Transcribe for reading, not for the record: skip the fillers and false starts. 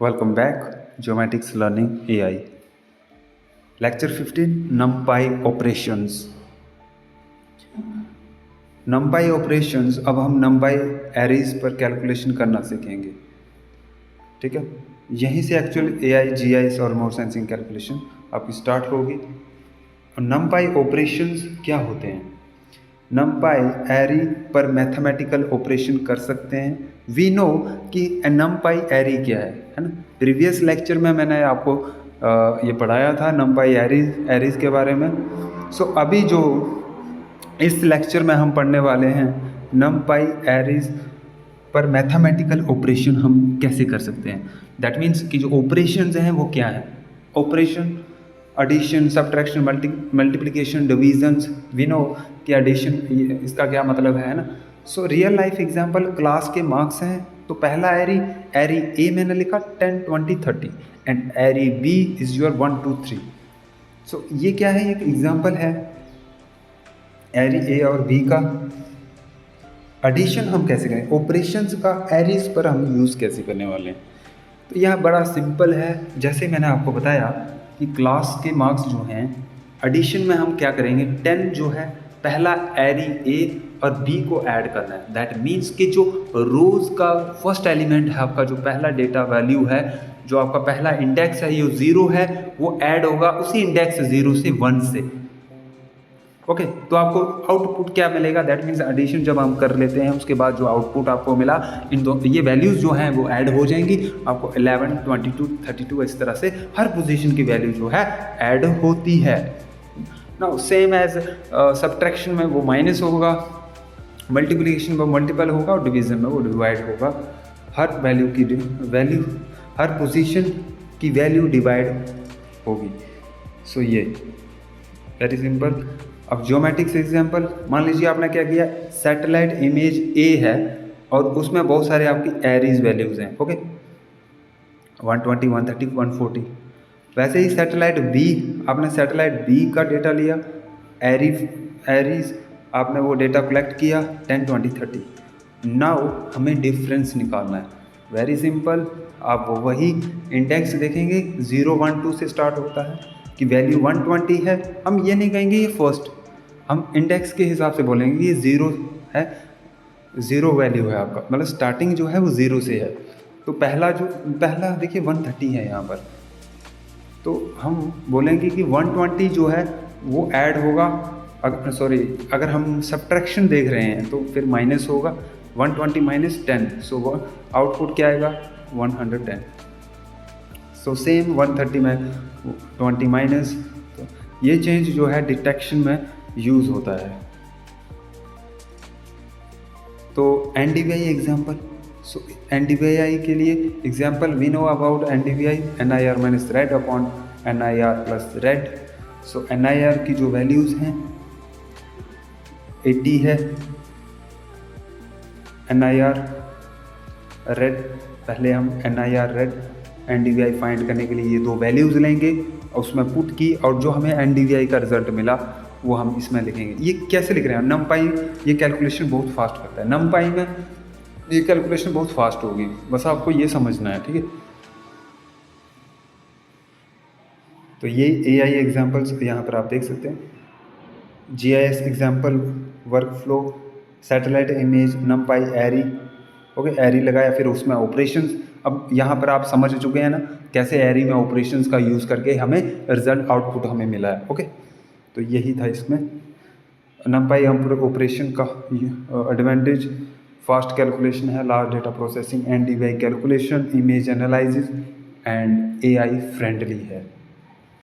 Welcome back, Geomatics Learning AI. Lecture 15, NumPy Operations. NumPy Operations, अब हम NumPy arrays पर calculation करना सीखेंगे, ठीक है। यहीं से एक्चुअल AI, GIS और मोर सेंसिंग कैलकुलेशन आपकी स्टार्ट होगी। और NumPy ऑपरेशंस क्या होते हैं? NumPy एरे पर मैथमेटिकल ऑपरेशन कर सकते हैं। वी नो कि NumPy एरे क्या है ना। प्रीवियस लेक्चर में मैंने आपको ये पढ़ाया था NumPy एरेज के बारे में। सो अभी जो इस लेक्चर में हम पढ़ने वाले हैं NumPy एरेज पर मैथमेटिकल ऑपरेशन हम कैसे कर सकते हैं। दैट मीन्स कि जो ऑपरेशंस हैं वो क्या है। Operation addition, subtraction, multiplication, divisions. We know कि एडिशन इसका क्या मतलब है ना। So real life example, class के मार्क्स हैं तो पहला एरी ए मैंने लिखा 10, 20, 30 and array B is your 1, 2, 3। So ये क्या है, एक एग्जांपल है एरी ए और बी का। एडिशन हम कैसे करें, ऑपरेशंस का एरीज पर हम यूज़ कैसे करने वाले हैं। तो यह बड़ा सिंपल है। जैसे मैंने आपको बताया कि क्लास के मार्क्स जो हैं एडिशन में हम क्या करेंगे, 10 जो है पहला एरी ए और बी को ऐड करना है। दैट मीन्स कि जो रोज़ का फर्स्ट एलिमेंट है आपका, जो पहला डेटा वैल्यू है, जो आपका पहला इंडेक्स है, ये 0 है, वो ऐड होगा उसी इंडेक्स 0 से 1 से। ओके, तो आपको आउटपुट क्या मिलेगा, दैट मीन्स एडिशन जब हम कर लेते हैं उसके बाद जो आउटपुट आपको मिला, इन दो ये वैल्यूज़ जो हैं वो ऐड हो जाएंगी। आपको 11, 22, 32 इस तरह से हर पोजीशन की वैल्यू जो है ऐड होती है ना। सेम एज सब्ट्रैक्शन में वो माइनस होगा, मल्टीप्लिकेशन में मल्टीपल होगा और डिवीजन में वो डिवाइड होगा। हर वैल्यू की वैल्यू, हर पोजीशन की वैल्यू डिवाइड होगी। सो ये वेरी सिंपल। अब ज्योमेट्रिक्स एग्जांपल, मान लीजिए आपने क्या किया, सैटेलाइट इमेज ए है और उसमें बहुत सारे आपकी एरीज वैल्यूज हैं। ओके, 120, 130, 140। वैसे ही सैटेलाइट बी, आपने सैटेलाइट बी का डेटा लिया, एरीज आपने वो डेटा कलेक्ट किया 10, 20, 30। नाउ हमें डिफरेंस निकालना है। वेरी सिंपल, आप वही इंडेक्स देखेंगे 0, 1, 2 से स्टार्ट होता है कि वैल्यू 120 है। हम ये नहीं कहेंगे ये फर्स्ट, हम इंडेक्स के हिसाब से बोलेंगे ये 0 है, 0 वैल्यू है आपका, मतलब स्टार्टिंग जो है वो 0 से है। तो पहला देखिए 130 है यहाँ पर, तो हम बोलेंगे कि 120 जो है वो ऐड होगा। अगर हम सब्ट्रैक्शन देख रहे हैं तो फिर माइनस होगा, 120 माइनस 10, सो आउटपुट क्या आएगा 110। सो सेम 130 में 20 माइनस, तो ये चेंज जो है डिटेक्शन में यूज़ होता है। तो NDVI एग्जाम्पल, सो NDVI के लिए example, we know about NDVI, NIR minus red upon NIR plus red. So NIR की जो वैल्यूज़ हैं 80 है, NIR रेड, पहले हम NIR रेड NDVI फाइंड करने के लिए ये दो वैल्यूज़ लेंगे और उसमें पुट की, और जो हमें NDVI का रिजल्ट मिला वो हम इसमें लिखेंगे। ये कैसे लिख रहे हैं, NumPy ये कैलकुलेशन बहुत फास्ट करता है। NumPy में ये कैलकुलेशन बहुत फास्ट होगी, बस आपको ये समझना है, ठीक है। तो ये AI एग्जाम्पल्स यहाँ पर आप देख सकते हैं। GIS example, work flow, satellite image, NumPy एरी। ओके, एरी लगाया, फिर उसमें ऑपरेशंस। अब यहाँ पर आप समझ चुके हैं ना कैसे एरी में ऑपरेशंस का यूज़ करके हमें रिजल्ट आउटपुट हमें मिला है। ओके, तो यही था इसमें NumPy ऑपरेशन का एडवांटेज। फास्ट कैलकुलेशन है, large data processing, NDVI calculation, image analysis and AI friendly है।